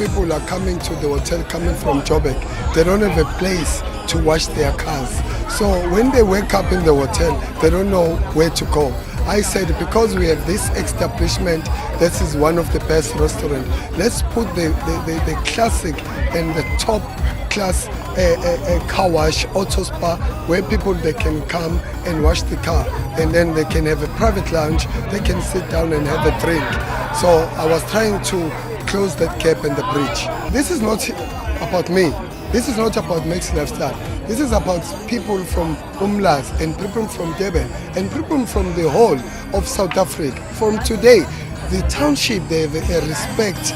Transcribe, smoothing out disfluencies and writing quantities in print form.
people are coming to the hotel coming from Joburg. They don't have a place to wash their cars. So when they wake up in the hotel, they don't know where to go. I said, because we have this establishment, this is one of the best restaurants. Let's put the classic and the top class car wash, auto spa, where people they can come and wash the car, and then they can have a private lounge. They can sit down and have a drink. So I was trying to close that gap and the bridge. This is not about me. This is not about Max Lifestyle. This is about people from Umlazi and people from Durban and people from the whole of South Africa. From today, the township, they have a respect